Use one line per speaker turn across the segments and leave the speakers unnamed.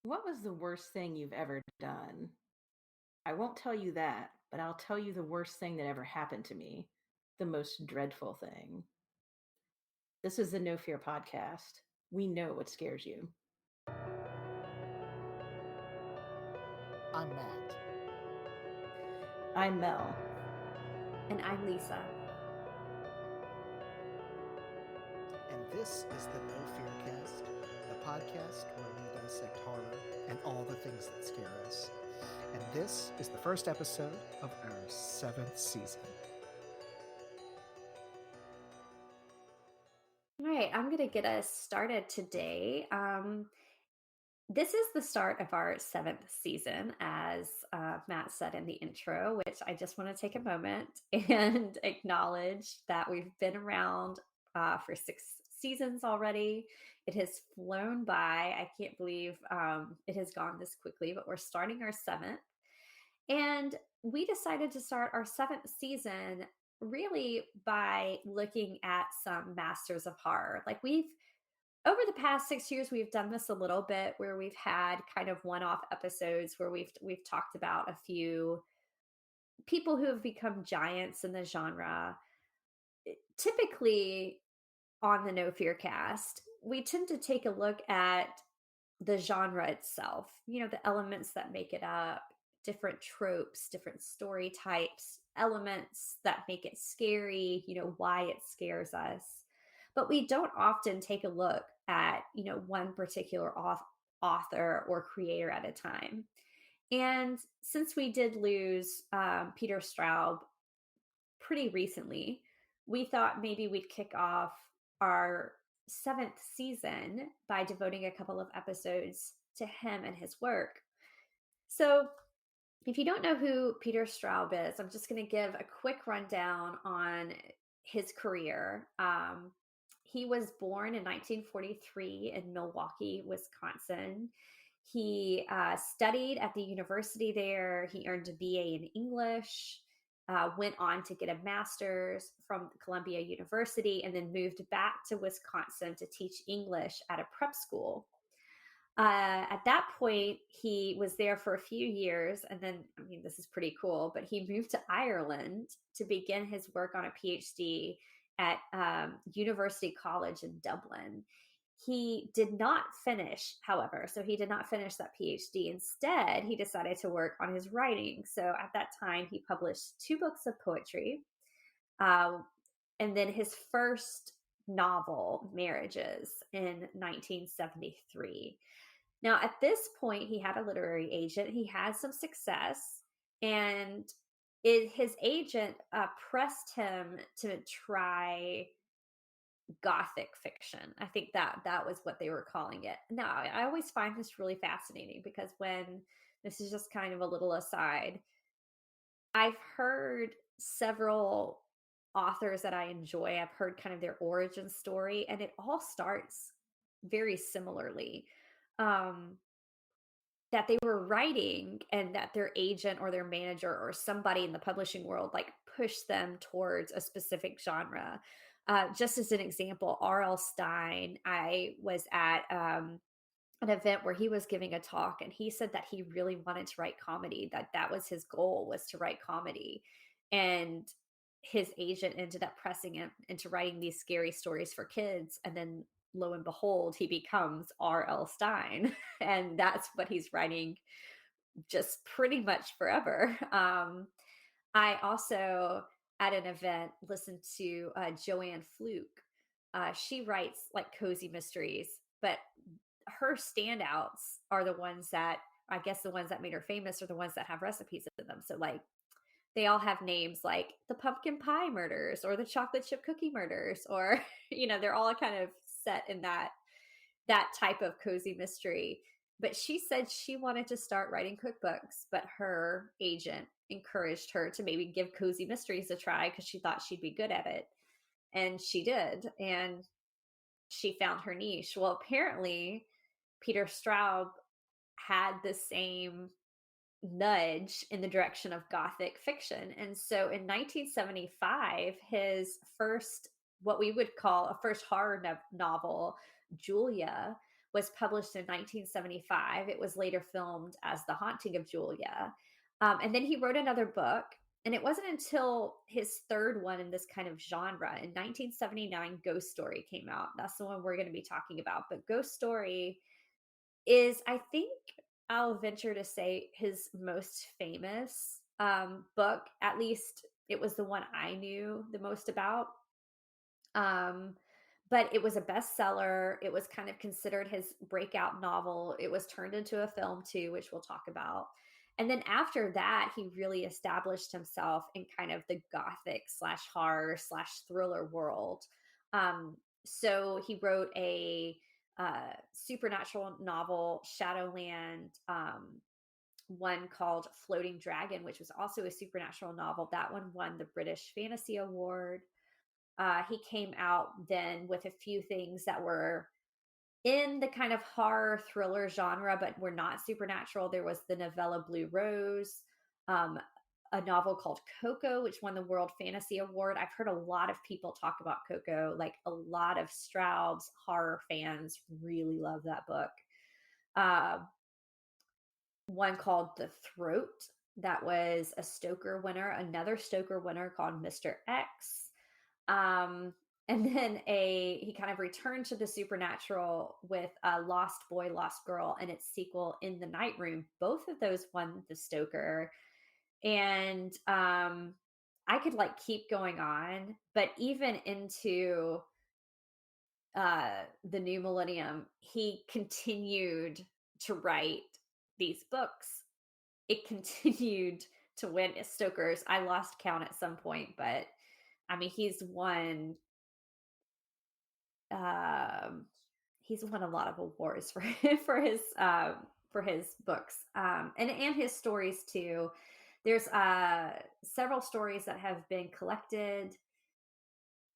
What was the worst thing you've ever done? I won't tell you that, but I'll tell you the worst thing that ever happened to me. The most dreadful thing. This is the No Fear podcast. We know what scares you.
I'm Matt.
I'm Mel.
And I'm Lisa.
And this is the No Fear Cast, the podcast where we dissect horror and all the things that scare us. And this is the first episode of our 7th season.
All right, I'm going to get us started today. This is the start of our 7th season, as Matt said in the intro, which I just want to take a moment and acknowledge that we've been around for 6 seasons already. It has flown by. I can't believe it has gone this quickly, but we're starting our 7th. And we decided to start our 7th season really by looking at some masters of horror. Over the past 6 years, we've done this a little bit where we've had kind of one-off episodes where we've talked about a few people who have become giants in the genre. Typically on the No Fear cast, we tend to take a look at the genre itself, the elements that make it up, different tropes, different story types, elements that make it scary, why it scares us. But we don't often take a look at, one particular author or creator at a time. And since we did lose Peter Straub pretty recently, we thought maybe we'd kick off our 7th season by devoting a couple of episodes to him and his work. So, if you don't know who Peter Straub is, I'm just going to give a quick rundown on his career. He was born in 1943 in Milwaukee, Wisconsin. He studied at the university there. He earned a BA in English, went on to get a master's from Columbia University, and then moved back to Wisconsin to teach English at a prep school. At that point, he was there for a few years. And then, this is pretty cool, but he moved to Ireland to begin his work on a PhD at University College in Dublin. He did not finish, however, so he did not finish that PhD. Instead, he decided to work on his writing. So at that time, he published 2 books of poetry. And then his first novel, Marriages, in 1973. Now, at this point, he had a literary agent. He had some success, and his agent pressed him to try Gothic fiction. I think that was what they were calling it. Now, I always find this really fascinating because this is just kind of a little aside, I've heard several authors that I enjoy. I've heard kind of their origin story, and it all starts very similarly. Um, that they were writing and that their agent or their manager or somebody in the publishing world pushed them towards a specific genre. Just as an example, R.L. Stine, I was at an event where he was giving a talk, and he said that he really wanted to write comedy, that was his goal, was to write comedy. And his agent ended up pressing him into writing these scary stories for kids, and then lo and behold, he becomes R.L. Stine. And that's what he's writing just pretty much forever. I also, at an event, listened to Joanne Fluke. She writes like cozy mysteries, but her standouts are the ones that, I guess, the ones that made her famous are the ones that have recipes in them. So, they all have names like the pumpkin pie murders or the chocolate chip cookie murders, or they're all kind of set in that type of cozy mystery. But she said she wanted to start writing cookbooks, but her agent encouraged her to maybe give cozy mysteries a try because she thought she'd be good at it. And she did. And she found her niche. Well, apparently, Peter Straub had the same nudge in the direction of Gothic fiction. And so in 1975, his first, what we would call a first horror novel, Julia, was published in 1975. It was later filmed as The Haunting of Julia. And then he wrote another book. And it wasn't until his third one in this kind of genre in 1979, Ghost Story came out. That's the one we're going to be talking about. But Ghost Story is, I think, I'll venture to say, his most famous book. At least it was the one I knew the most about. But it was a bestseller. It was kind of considered his breakout novel. It was turned into a film too, which we'll talk about. And then after that, he really established himself in kind of the gothic slash horror slash thriller world. So he wrote a supernatural novel, Shadowland, one called Floating Dragon, which was also a supernatural novel. That one won the British Fantasy Award. He came out then with a few things that were in the kind of horror thriller genre, but were not supernatural. There was the novella Blue Rose, a novel called Coco, which won the World Fantasy Award. I've heard a lot of people talk about Coco. Like a lot of Straub's horror fans really love that book. One called The Throat, that was a Stoker winner. Another Stoker winner called Mr. X. And then he kind of returned to the supernatural with Lost Boy, Lost Girl, and its sequel In the Night Room. Both of those won the Stoker. And I could like keep going on, but even into the new millennium, he continued to write these books. It continued to win Stokers. I lost count at some point, but I mean, he's won a lot of awards for for his books, and his stories too. There's several stories that have been collected.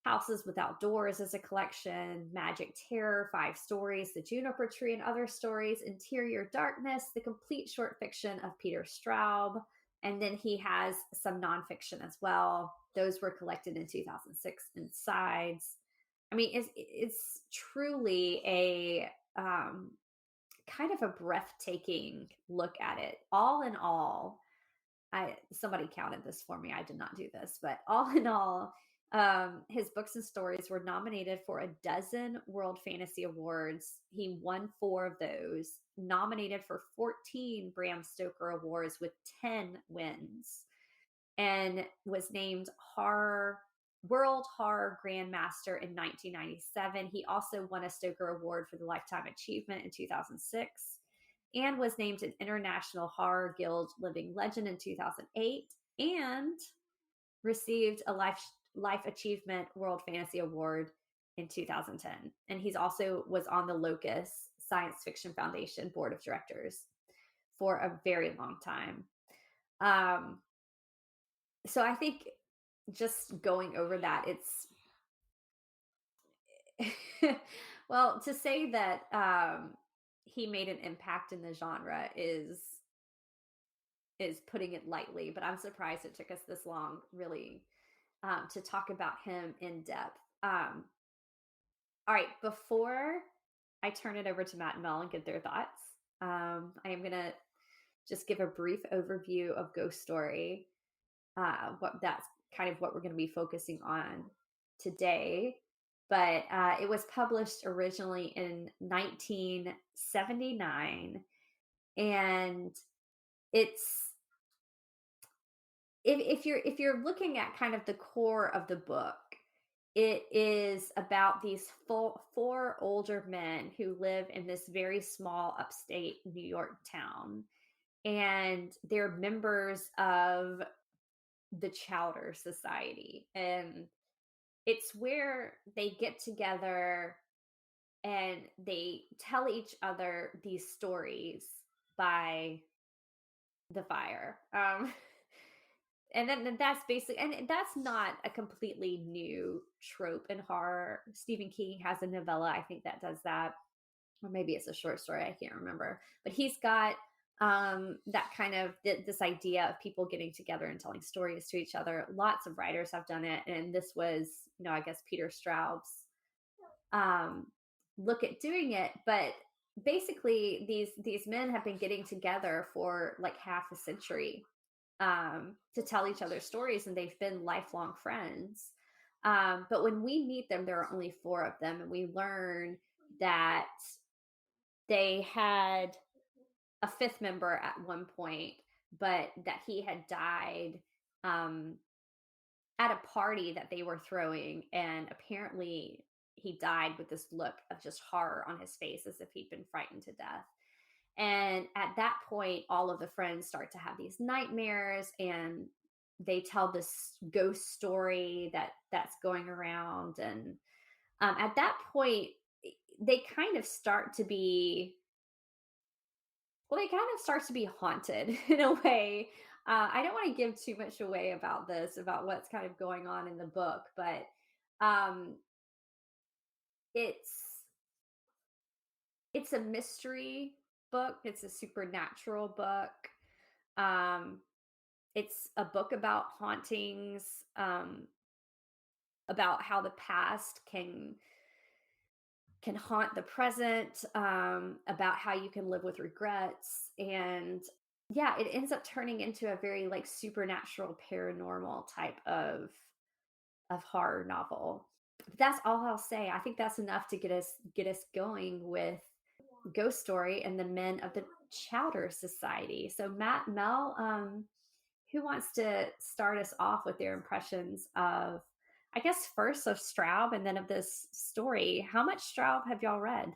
Houses Without Doors is a collection. Magic Terror, 5 stories. The Juniper Tree and Other Stories. Interior Darkness, the complete short fiction of Peter Straub. And then he has some nonfiction as well. Those were collected in 2006 in Sides. I mean, it's truly a kind of a breathtaking look at it. All in all, somebody counted this for me. I did not do this, but all in all, his books and stories were nominated for a dozen World Fantasy Awards. He won 4 of those, nominated for 14 Bram Stoker Awards with 10 wins, and was named World Horror Grandmaster in 1997. He also won a Stoker Award for the Lifetime Achievement in 2006 and was named an International Horror Guild Living Legend in 2008 and received a Life Achievement World Fantasy Award in 2010. And he's also was on the Locus Science Fiction Foundation Board of Directors for a very long time. So I think just going over that, it's well, to say that he made an impact in the genre is putting it lightly, but I'm surprised it took us this long, really, to talk about him in depth. All right, before I turn it over to Matt and Mel and get their thoughts, I am going to just give a brief overview of Ghost Story. That's kind of what we're going to be focusing on today. But it was published originally in 1979, and it's if you're looking at kind of the core of the book, it is about these 4 older men who live in this very small upstate New York town, and they're members of the Chowder Society, and it's where they get together and they tell each other these stories by the fire. And then that's basically, and that's not a completely new trope in horror. Stephen King has a novella, I think, that does that, or maybe it's a short story, I can't remember, but he's got that kind of this idea of people getting together and telling stories to each other. Lots of writers have done it, and this was, I guess, Peter Straub's look at doing it. But basically these men have been getting together for like half a century, to tell each other stories, and they've been lifelong friends. But when we meet them, there are only four of them, and we learn that they had a fifth member at one point, but that he had died, um, at a party that they were throwing, and apparently he died with this look of just horror on his face as if he'd been frightened to death. And at that point, all of the friends start to have these nightmares, and they tell this ghost story that's going around. And at that point, they kind of start to be well, they kind of start to be haunted in a way. I don't want to give too much away about this, about what's kind of going on in the book, but um, it's it's a mystery book. It's a supernatural book. Um, it's a book about hauntings, about how the past can haunt the present, about how you can live with regrets. And yeah, it ends up turning into a very like supernatural paranormal type of horror novel. But that's all I'll say. I think that's enough to get us going with Ghost Story and the Men of the Chowder Society. So Matt, Mel, who wants to start us off with their impressions of, I guess, first of Straub and then of this story? How much Straub have y'all read?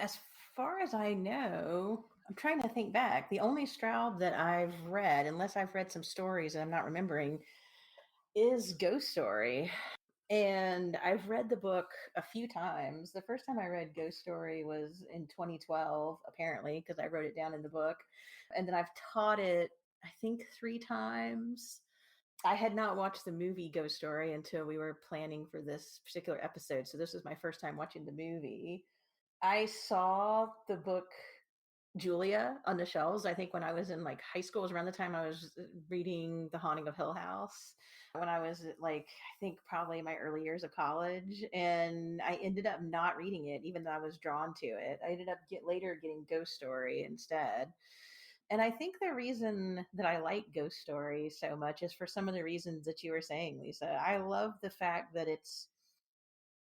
As far as I know, I'm trying to think back. The only Straub that I've read, unless I've read some stories and I'm not remembering, is Ghost Story. And I've read the book a few times. The first time I read Ghost Story was in 2012, apparently, because I wrote it down in the book. And then I've taught it, I think, 3 times. I had not watched the movie Ghost Story until we were planning for this particular episode. So this was my first time watching the movie. I saw the book Julia on the shelves. I think when I was in like high school, was around the time I was reading The Haunting of Hill House. When I was like, I think probably my early years of college, and I ended up not reading it, even though I was drawn to it. I ended up later getting Ghost Story instead. And I think the reason that I like Ghost Story so much is for some of the reasons that you were saying, Lisa. I love the fact that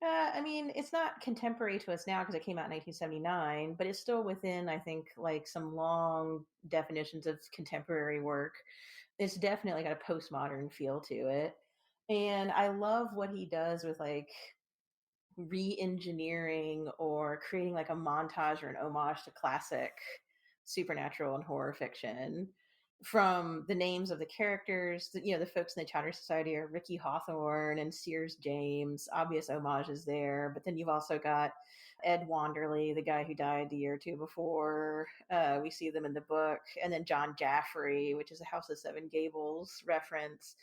I mean, it's not contemporary to us now because it came out in 1979, but it's still within, I think, like some long definitions of contemporary work. It's definitely got a postmodern feel to it. And I love what he does with like re-engineering or creating like a montage or an homage to classic supernatural and horror fiction. From the names of the characters, the folks in the Chowder Society are Ricky Hawthorne and Sears James, obvious homages there. But then you've also got Ed Wanderley, the guy who died the year or two before. We see them in the book. And then John Jaffrey, which is a House of Seven Gables reference.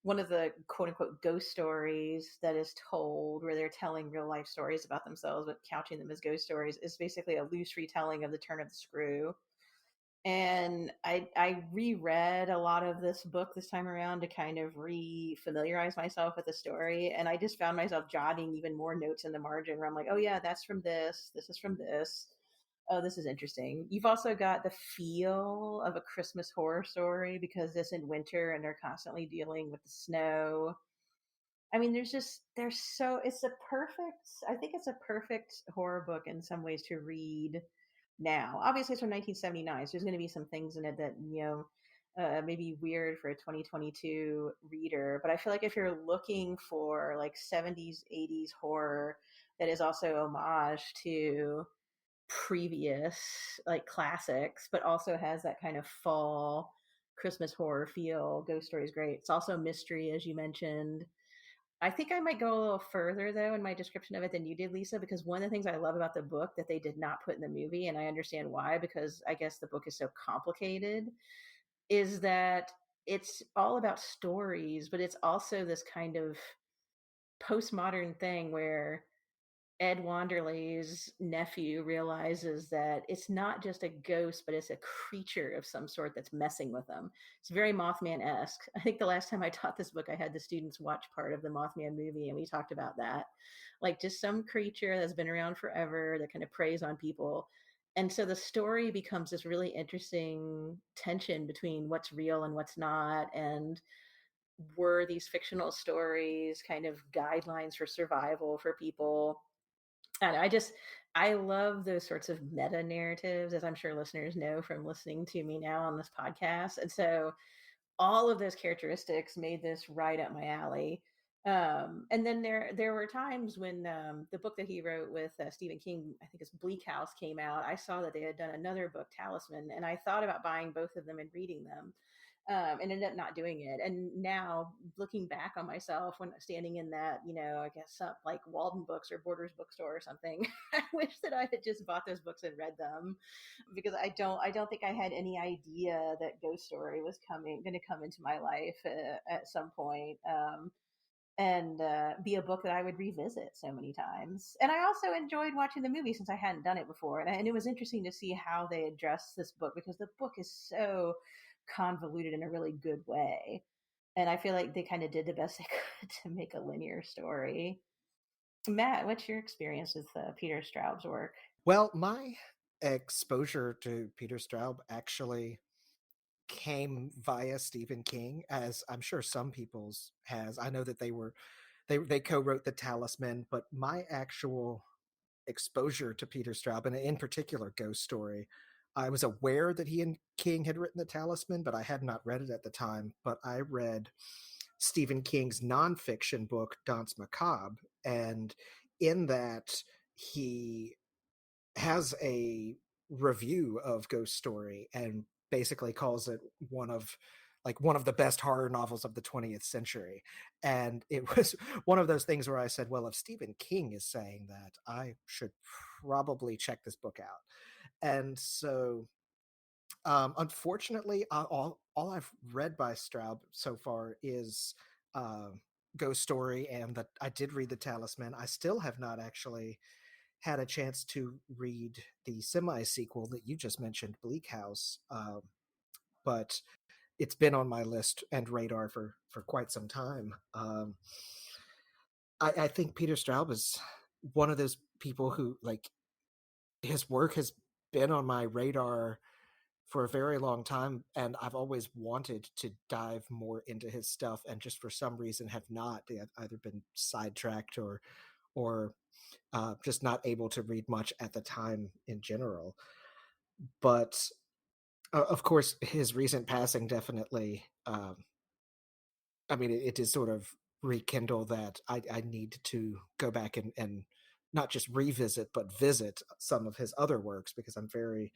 One of the quote unquote ghost stories that is told, where they're telling real life stories about themselves but couching them as ghost stories, is basically a loose retelling of The Turn of the Screw. And I reread a lot of this book this time around to kind of re-familiarize myself with the story, and I just found myself jotting even more notes in the margin where I'm like, oh yeah, that's from this is from this. Oh, this is interesting. You've also got the feel of a Christmas horror story because it's in winter and they're constantly dealing with the snow. I mean, it's a perfect, I think it's a perfect horror book in some ways to read now. Obviously, it's from 1979, so there's going to be some things in it that, may be weird for a 2022 reader. But I feel like if you're looking for like 70s, 80s horror that is also homage to previous like classics, but also has that kind of fall Christmas horror feel, Ghost Story is great. It's also mystery, as you mentioned. I think I might go a little further though in my description of it than you did, Lisa, because one of the things I love about the book that they did not put in the movie, and I understand why, because I guess the book is so complicated, is that it's all about stories, but it's also this kind of postmodern thing where Ed Wanderley's nephew realizes that it's not just a ghost, but it's a creature of some sort that's messing with them. It's very Mothman-esque. I think the last time I taught this book, I had the students watch part of the Mothman movie, and we talked about that. Like just some creature that's been around forever that kind of preys on people. And so the story becomes this really interesting tension between what's real and what's not. And were these fictional stories kind of guidelines for survival for people? And I love those sorts of meta narratives, as I'm sure listeners know from listening to me now on this podcast. And so all of those characteristics made this right up my alley. And then there were times when the book that he wrote with Stephen King, I think it's Bleak House, came out. I saw that they had done another book, Talisman, and I thought about buying both of them and reading them, and ended up not doing it. And now looking back on myself when standing in that, I guess like Walden Books or Borders bookstore or something, I wish that I had just bought those books and read them, because I don't think I had any idea that Ghost Story was going to come into my life at some point. And be a book that I would revisit so many times. And I also enjoyed watching the movie since I hadn't done it before. And it was interesting to see how they addressed this book, because the book is so convoluted in a really good way. And I feel like they kind of did the best they could to make a linear story. Matt, what's your experience with Peter Straub's work?
Well, my exposure to Peter Straub actually came via Stephen King, as I'm sure some people's has. I know that they co-wrote The Talisman, but my actual exposure to Peter Straub, and in particular Ghost Story, I was aware that he and King had written The Talisman, but I had not read it at the time. But I read Stephen King's nonfiction book Danse Macabre, and in that he has a review of Ghost Story and basically calls it one of the best horror novels of the 20th century. And it was one of those things where I said, well, if Stephen King is saying that, I should probably check this book out. And so unfortunately, all I've read by Straub so far is uh, Ghost Story, and that I did read The Talisman. I still have not actually had a chance to read the semi sequel that you just mentioned, Bleak House, but it's been on my list and radar for quite some time. I think Peter Straub is one of those people who, like, his work has been on my radar for a very long time, and I've always wanted to dive more into his stuff, and just for some reason have not. They have either been sidetracked or just not able to read much at the time in general. But of course, his recent passing definitely, I mean, it did sort of rekindle that I need to go back and not just revisit, but visit some of his other works, because I'm very,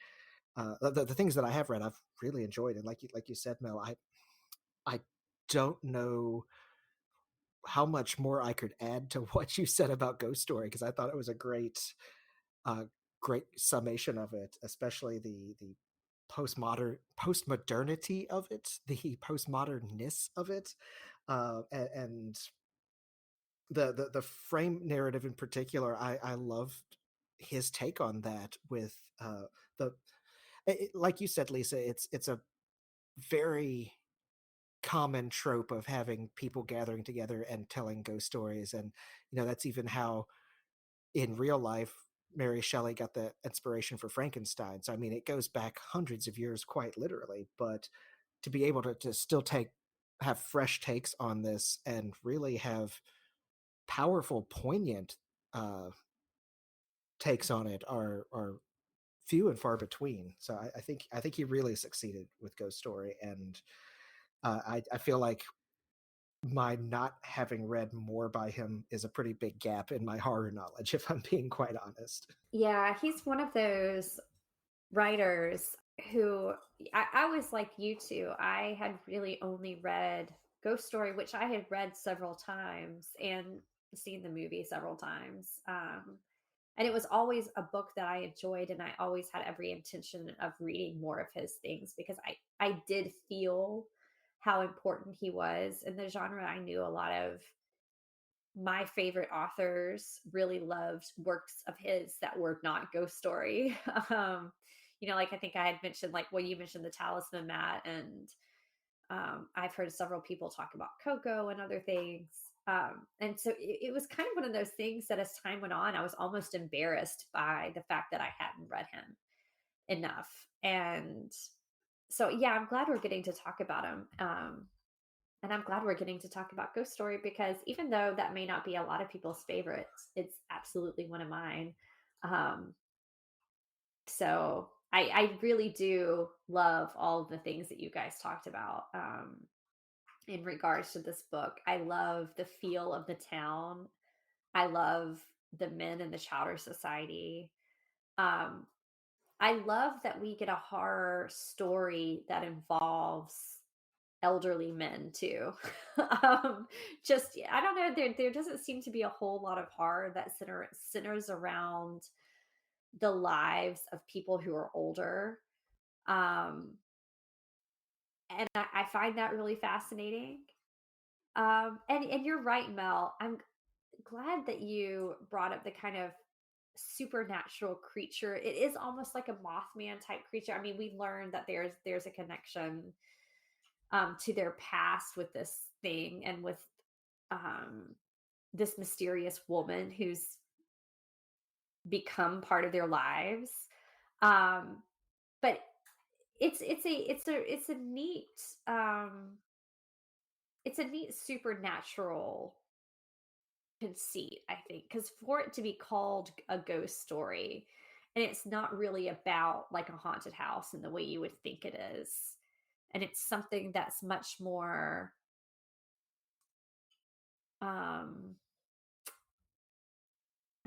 the things that I have read, I've really enjoyed. And like you said, Mel, I don't know how much more I could add to what you said about Ghost Story, because I thought it was a uh, great summation of it, especially the postmodernity of it, the postmodernness of it, and the frame narrative in particular. I loved his take on that with the like you said, Lisa. It's a very common trope of having people gathering together and telling ghost stories, and that's even how in real life Mary Shelley got the inspiration for Frankenstein. So I mean, it goes back hundreds of years, quite literally. But to be able to still have fresh takes on this and really have powerful, poignant uh, takes on it are few and far between. So I think he really succeeded with Ghost Story, and I feel like my not having read more by him is a pretty big gap in my horror knowledge, if I'm being quite honest.
Yeah, he's one of those writers who I was like you too. I had really only read Ghost Story, which I had read several times and seen the movie several times. And it was always a book that I enjoyed, and I always had every intention of reading more of his things, because I did feel how important he was in the genre. I knew a lot of my favorite authors really loved works of his that were not Ghost Story. Like I think I had mentioned, like, well, you mentioned The Talisman, Matt, and I've heard several people talk about Coco and other things. And so it was kind of one of those things that as time went on, I was almost embarrassed by the fact that I hadn't read him. enough. And so, yeah, I'm glad we're getting to talk about them. And I'm glad we're getting to talk about Ghost Story because even though that may not be a lot of people's favorites, it's absolutely one of mine. Um, so I really do love all of the things that you guys talked about in regards to this book. I love the feel of the town. I love the men in the Chowder Society. Um, I love that we get a horror story that involves elderly men too. um, just I don't know. There doesn't seem to be a whole lot of horror that centers around the lives of people who are older. Um, and I find that really fascinating. And you're right, Mel. I'm glad that you brought up the kind of supernatural creature. It is almost like a Mothman type creature. I mean, we learned that there's a connection to their past with this thing and with um this mysterious woman who's become part of their lives. Um but it's a neat um it's a neat supernatural conceit, I think, because for it to be called a ghost story, and it's not really about like a haunted house in the way you would think it is, and it's something that's much more um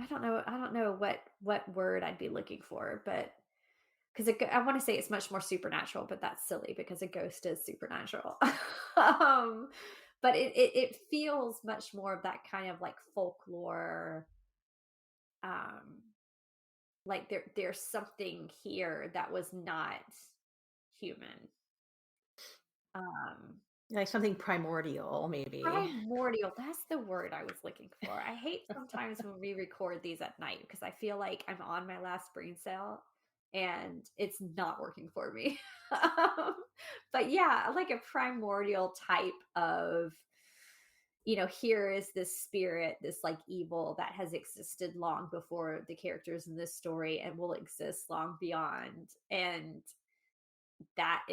I don't know what word I'd be looking for, but because I want to say it's much more supernatural, but that's silly because a ghost is supernatural. um, but it feels much more of that kind of like folklore. Um, like there's something here that was not human. Um,
Like something primordial, maybe.
Primordial, that's the word I was looking for. I hate sometimes when we record these at night because I feel like I'm on my last brain cell and it's not working for me. Um, but yeah, like a primordial type of, here is this spirit, this like evil that has existed long before the characters in this story and will exist long beyond. And that's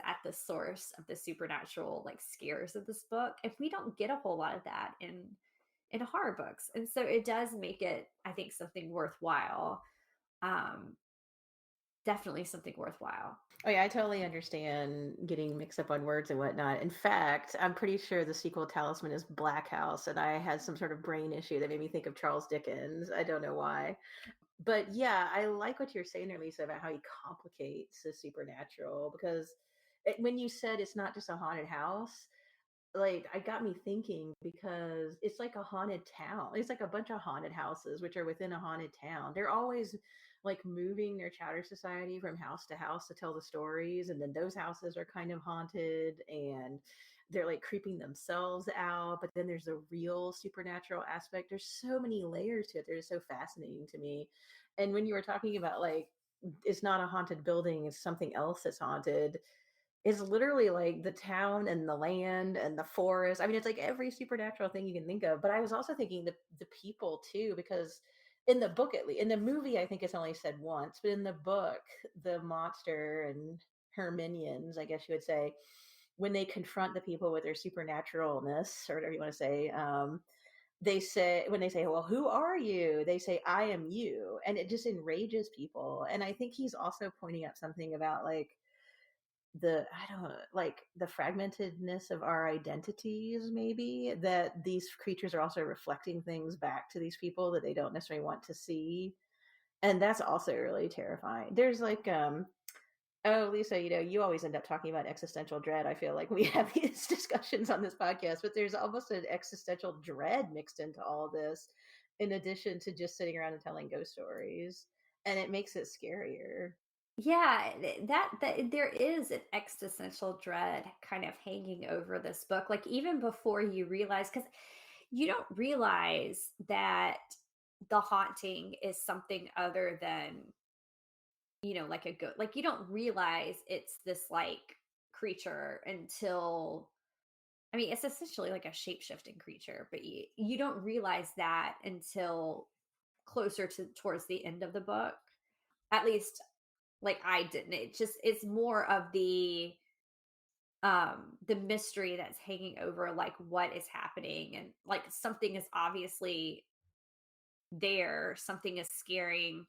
at the source of the supernatural like scares of this book, and we don't get a whole lot of that in horror books, and so it does make it, I think, something worthwhile. um Definitely something worthwhile.
Oh yeah, I totally understand getting mixed up on words and whatnot. In fact, I'm pretty sure the sequel Talisman is Black House, and I had some sort of brain issue that made me think of Charles Dickens. I don't know why. But yeah, I like what you're saying there, Lisa, about how he complicates the supernatural because when you said it's not just a haunted house, like I got me thinking because it's like a haunted town. It's like a bunch of haunted houses which are within a haunted town. They're always like moving their chowder society from house to house to tell the stories, and then those houses are kind of haunted and they're like creeping themselves out, but then there's a real supernatural aspect. There's so many layers to it. They're so fascinating to me. And when you were talking about like it's not a haunted building, it's something else that's haunted, is literally like the town and the land and the forest. I mean, it's like every supernatural thing you can think of. But I was also thinking the people too, because in the book, at least in the movie, I think it's only said once, but in the book, the monster and her minions, I guess you would say, when they confront the people with their supernaturalness or whatever you want to say, they say when they say, "Well, who are you?" They say, "I am you," and it just enrages people. And I think he's also pointing out something about like the I don't like the fragmentedness of our identities, maybe that these creatures are also reflecting things back to these people that they don't necessarily want to see, and that's also really terrifying. There's like oh, Lisa, you always end up talking about existential dread. I feel like we have these discussions on this podcast, but there's almost an existential dread mixed into all this, in addition to just sitting around and telling ghost stories, and it makes it scarier.
Yeah, that there is an existential dread kind of hanging over this book, like even before you realize, because you don't realize that the haunting is something other than, like a goat. Like you don't realize it's this like creature until, I mean, it's essentially like a shape-shifting creature, but you don't realize that until closer to towards the end of the book. At least like I didn't. It's more of the mystery that's hanging over like what is happening, and like something is obviously there, something is scaring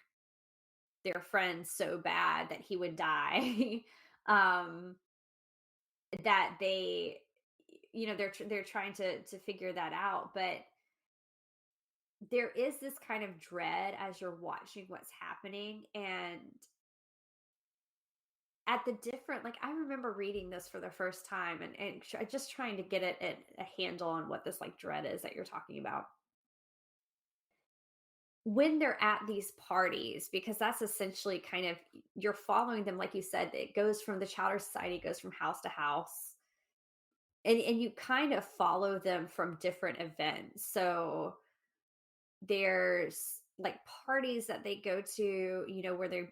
their friend so bad that he would die. um that they, they're trying to figure that out, but there is this kind of dread as you're watching what's happening. And at the different, like, I remember reading this for the first time, and just trying to get a handle on what this like dread is that you're talking about when they're at these parties, because that's essentially kind of, you're following them, like you said, it goes from the chowder society, goes from house to house, and you kind of follow them from different events. So there's like parties that they go to, where they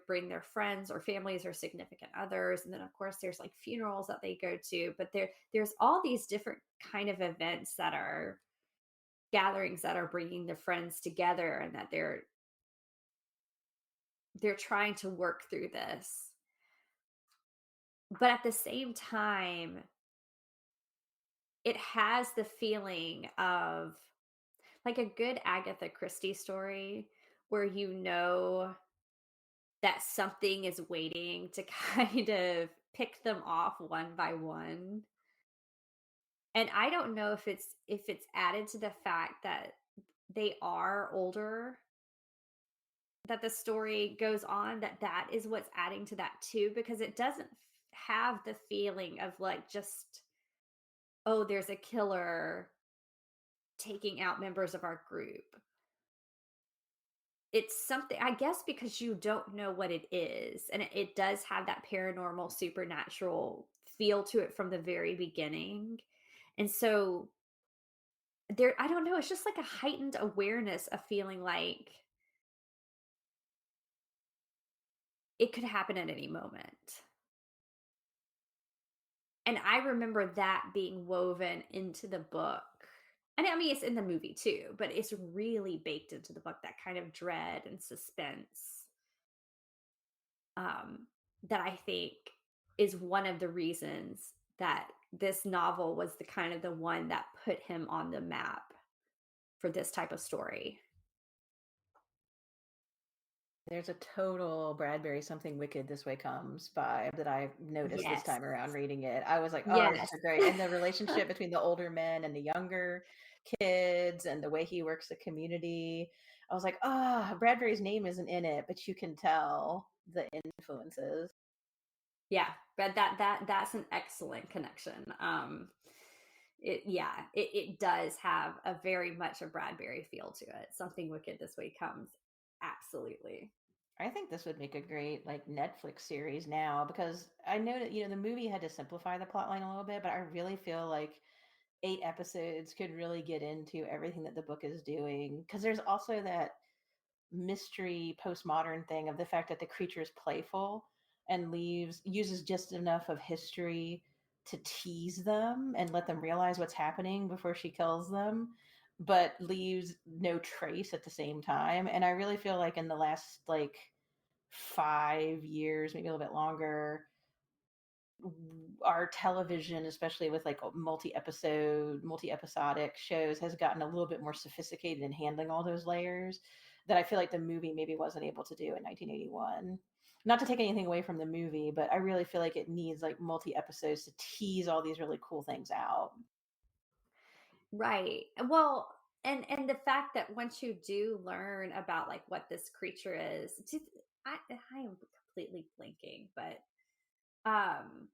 bring their friends or families or significant others, and then of course there's like funerals that they go to, but there's all these different kind of events that are gatherings that are bringing the friends together, and that they're trying to work through this. But at the same time, it has the feeling of like a good Agatha Christie story, where that something is waiting to kind of pick them off one by one. And I don't know if it's added to the fact that they are older, that the story goes on, that is what's adding to that too, because it doesn't have the feeling of like just, oh, there's a killer taking out members of our group. It's something, I guess, because you don't know what it is, and it does have that paranormal, supernatural feel to it from the very beginning. And so there, I don't know, it's just like a heightened awareness of feeling like it could happen at any moment. And I remember that being woven into the book. And I mean, it's in the movie too, but it's really baked into the book, that kind of dread and suspense, um, that I think is one of the reasons that this novel was the kind of the one that put him on the map for this type of story.
There's a total Bradbury Something Wicked This Way Comes vibe that I noticed this
Yes.
time around reading it. I was like, oh, this is
Yes.
so great. And the relationship between the older men and the younger kids and the way he works the community. I was like, oh, Bradbury's name isn't in it, but you can tell the influences.
Yeah, but that's an excellent connection. It does have a very much a Bradbury feel to it. Something Wicked This Way Comes. Absolutely.
I think this would make a great like Netflix series now, because I know that the movie had to simplify the plotline a little bit, but I really feel like 8 episodes could really get into everything that the book is doing, because there's also that mystery postmodern thing of the fact that the creature is playful and uses just enough of history to tease them and let them realize what's happening before she kills them, but leaves no trace at the same time. And I really feel like in the last like 5 years, maybe a little bit longer, our television, especially with like multi-episodic shows, has gotten a little bit more sophisticated in handling all those layers that I feel like the movie maybe wasn't able to do in 1981. Not to take anything away from the movie, but I really feel like it needs like multi-episodes to tease all these really cool things out.
Right. Well, and the fact that once you do learn about like what this creature is, I am completely blinking, but um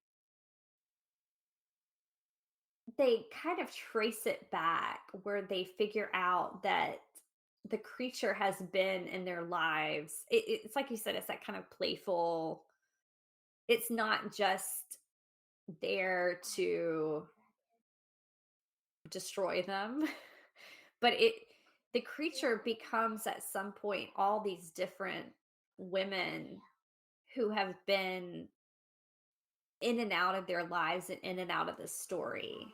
they kind of trace it back, where they figure out that the creature has been in their lives. It's like you said, it's that kind of playful, it's not just there to destroy them, but the creature becomes at some point all these different women who have been in and out of their lives and in and out of the story,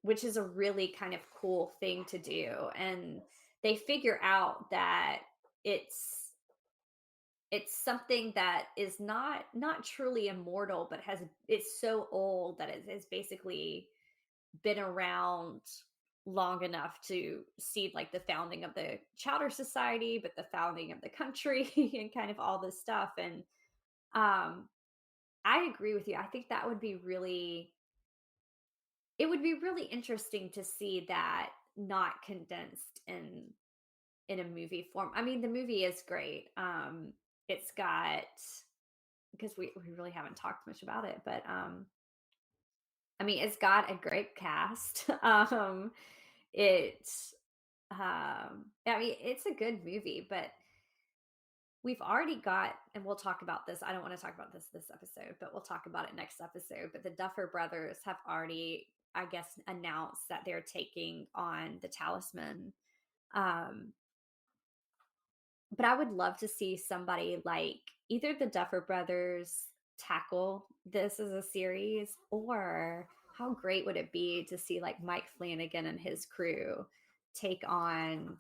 which is a really kind of cool thing to do. And they figure out that it's it's something that is not truly immortal, but it's so old that it has basically been around long enough to see like the founding of the Chowder Society, but the founding of the country and kind of all this stuff. And um I agree with you. I think that would be really it would be really interesting to see that not condensed in a movie form. I mean, the movie is great. It's got because we really haven't talked much about it, but I mean, it's got a great cast. It's I mean, it's a good movie, but we've already got, and we'll talk about this. I don't want to talk about this episode, but we'll talk about it next episode. But the Duffer Brothers have already, I guess, announced that they're taking on the Talisman. Um, but I would love to see somebody like either the Duffer Brothers tackle this as a series, or how great would it be to see like Mike Flanagan and his crew take on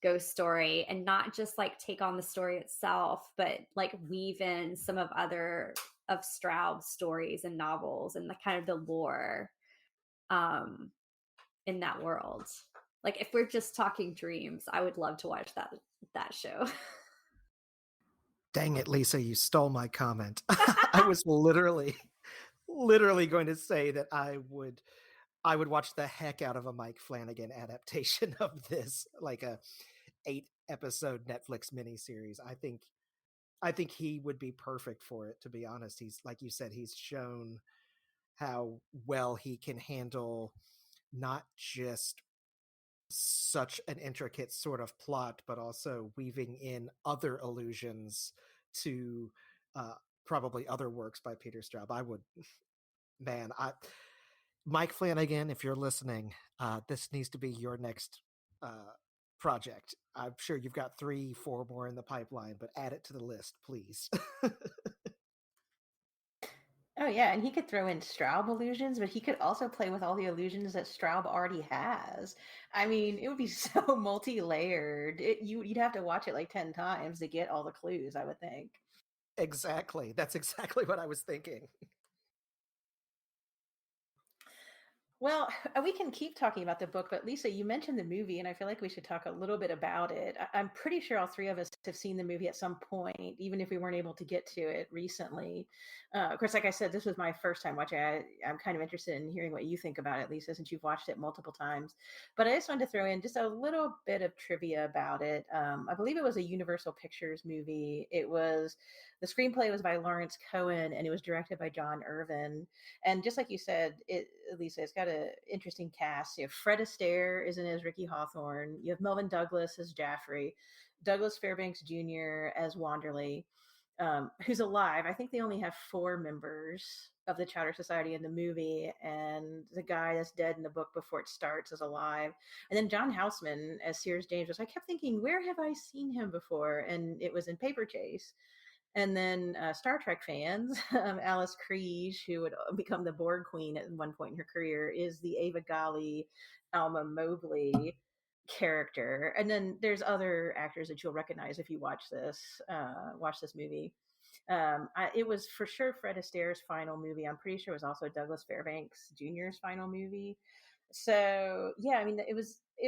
Ghost Story, and not just like take on the story itself, but like weave in some of other of Straub's stories and novels and the kind of the lore um in that world. Like if we're just talking dreams, I would love to watch that show.
Dang it, Lisa, you stole my comment. I was literally going to say that I would watch the heck out of a Mike Flanagan adaptation of this, like a 8-episode Netflix miniseries. I think he would be perfect for it, to be honest. He's, like you said, he's shown how well he can handle not just such an intricate sort of plot, but also weaving in other allusions to uh, probably other works by Peter Straub. I would, man, Mike Flanagan, if you're listening, this needs to be your next project. I'm sure you've got 3, 4 more in the pipeline, but add it to the list, please.
Oh yeah, and he could throw in Straub illusions, but he could also play with all the illusions that Straub already has. I mean, it would be so multi-layered. You'd have to watch it like 10 times to get all the clues, I would think.
Exactly. That's exactly what I was thinking.
Well, we can keep talking about the book, but Lisa, you mentioned the movie, and I feel like we should talk a little bit about it. I'm pretty sure all three of us have seen the movie at some point, even if we weren't able to get to it recently. Of course, like I said, this was my first time watching it. I'm kind of interested in hearing what you think about it, Lisa, since you've watched it multiple times. But I just wanted to throw in just a little bit of trivia about it. I believe it was a Universal Pictures movie. The screenplay was by Lawrence Cohen, and it was directed by John Irvin. And just like you said, Lisa, it's got an interesting cast. You have Fred Astaire is in as Ricky Hawthorne. You have Melvin Douglas as Jaffrey, Douglas Fairbanks Jr. as Wanderley, who's alive. I think they only have 4 members of the Chowder Society in the movie, and the guy that's dead in the book before it starts is alive. And then John Houseman as Sears James. I kept thinking, where have I seen him before? And it was in Paper Chase. And then Star Trek fans, Alice Krige, who would become the Borg Queen at one point in her career, is the Ava Gali, Alma Mobley character. And then there's other actors that you'll recognize if you watch this movie. It was for sure Fred Astaire's final movie. I'm pretty sure it was also Douglas Fairbanks Jr.'s final movie. So yeah, I mean, it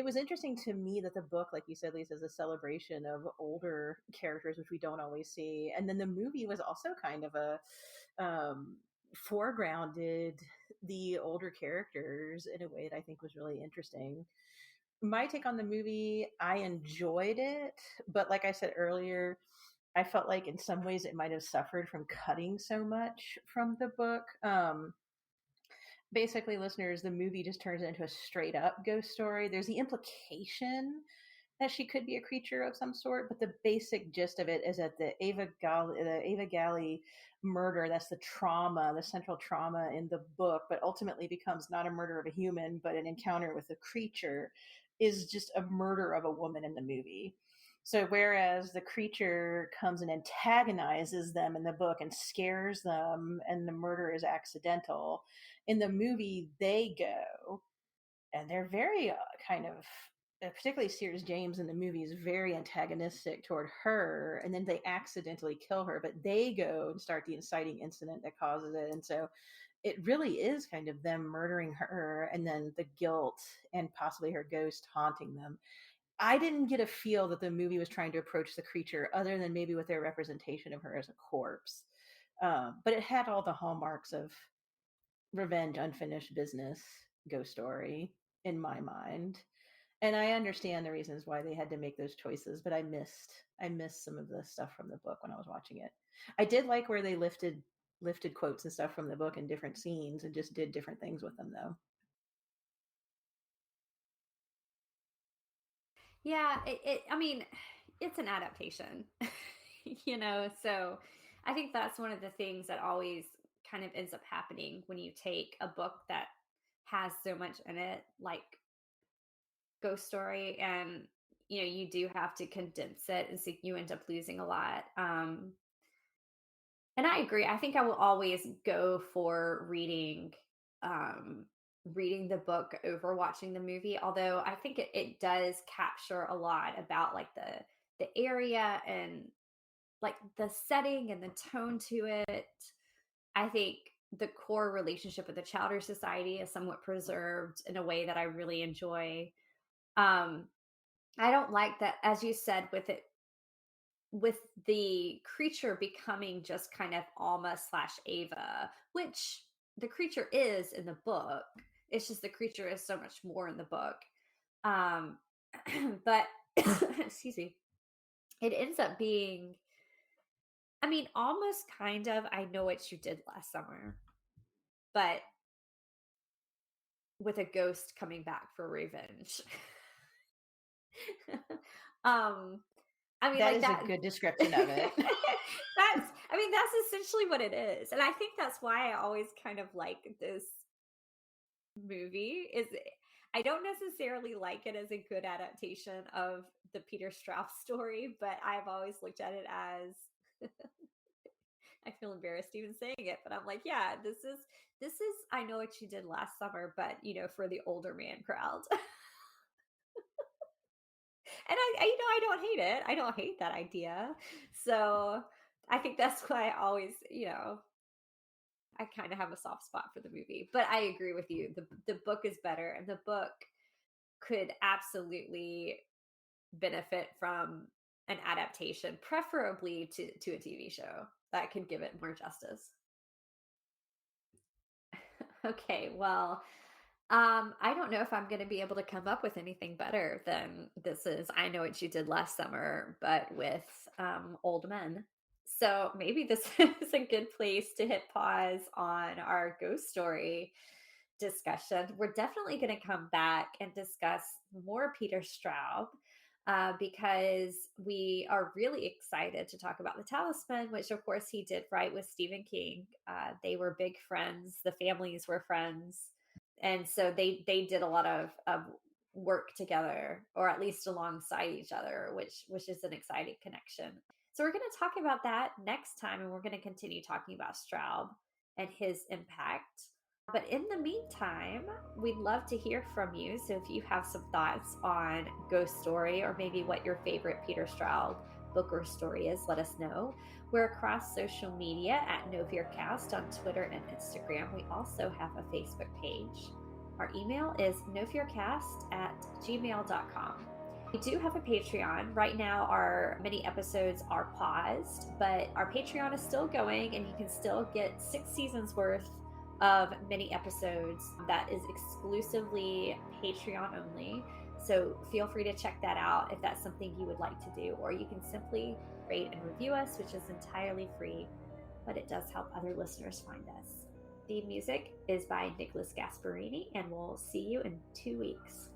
was interesting to me that the book, like you said, Lisa, is a celebration of older characters, which we don't always see. And then the movie was also kind of a foregrounded the older characters in a way that I think was really interesting. My take on the movie, I enjoyed it, but like I said earlier, I felt like in some ways it might have suffered from cutting so much from the book. Basically, listeners, the movie just turns into a straight up ghost story. There's the implication that she could be a creature of some sort, but the basic gist of it is that the Ava Galley murder, that's the trauma, the central trauma in the book, but ultimately becomes not a murder of a human, but an encounter with a creature, is just a murder of a woman in the movie. So whereas the creature comes and antagonizes them in the book and scares them, and the murder is accidental, in the movie they go and they're very kind of particularly Sears James in the movie, is very antagonistic toward her, and then they accidentally kill her, but they go and start the inciting incident that causes it. And so it really is kind of them murdering her and then the guilt and possibly her ghost haunting them. I didn't get a feel that the movie was trying to approach the creature other than maybe with their representation of her as a corpse. But it had all the hallmarks of revenge, unfinished business, ghost story in my mind. And I understand the reasons why they had to make those choices, but I missed some of the stuff from the book when I was watching it. I did like where they lifted quotes and stuff from the book in different scenes and just did different things with them though.
Yeah, I mean, it's an adaptation, so I think that's one of the things that always kind of ends up happening when you take a book that has so much in it, like Ghost Story, and you do have to condense it, and so you end up losing a lot. And I agree. I think I will always go for um reading the book over watching the movie, although I think it does capture a lot about like the area and like the setting and the tone to it. I think the core relationship with the Chowder Society is somewhat preserved in a way that I really enjoy. Um I don't like that, as you said, with the creature becoming just kind of Alma slash Ava, which the creature is in the book. It's just the creature is so much more in the book. Um, but excuse me, it ends up being, I mean, almost kind of, I know what you did last summer, but with a ghost coming back for revenge. um, I mean,
That
like
is a
that.
good description of it.
That's essentially what it is. And I think that's why I always kind of like this movie is I don't necessarily like it as a good adaptation of the Peter Straub story, but I've always looked at it as I feel embarrassed even saying it, but I'm like, yeah, this is I know what you did last summer, but for the older man crowd. And I don't hate it. I don't hate that idea. So I think that's why I always, I kind of have a soft spot for the movie. But I agree with you. The book is better, and the book could absolutely benefit from an adaptation, preferably to a TV show that could give it more justice. Okay, well, I don't know if I'm going to be able to come up with anything better than this is I Know What You Did Last Summer, but with old men. So maybe this is a good place to hit pause on our ghost story discussion. We're definitely going to come back and discuss more Peter Straub. Because we are really excited to talk about The Talisman, which of course he did write with Stephen King. They were big friends. The families were friends, and so they did a lot of work together, or at least alongside each other, which is an exciting connection. So we're going to talk about that next time, and we're going to continue talking about Straub and his impact. But in the meantime, we'd love to hear from you. So if you have some thoughts on Ghost Story, or maybe what your favorite Peter Straub book or story is, let us know. We're across social media at No Fear Cast on Twitter and Instagram. We also have a Facebook page. Our email is nofearcast@gmail.com. We do have a Patreon. Right now, our mini episodes are paused, but our Patreon is still going, and you can still get 6 seasons worth of mini episodes that is exclusively Patreon only. So feel free to check that out if that's something you would like to do, or you can simply rate and review us, which is entirely free, but it does help other listeners find us. The music is by Nicholas Gasparini, and we'll see you in 2 weeks.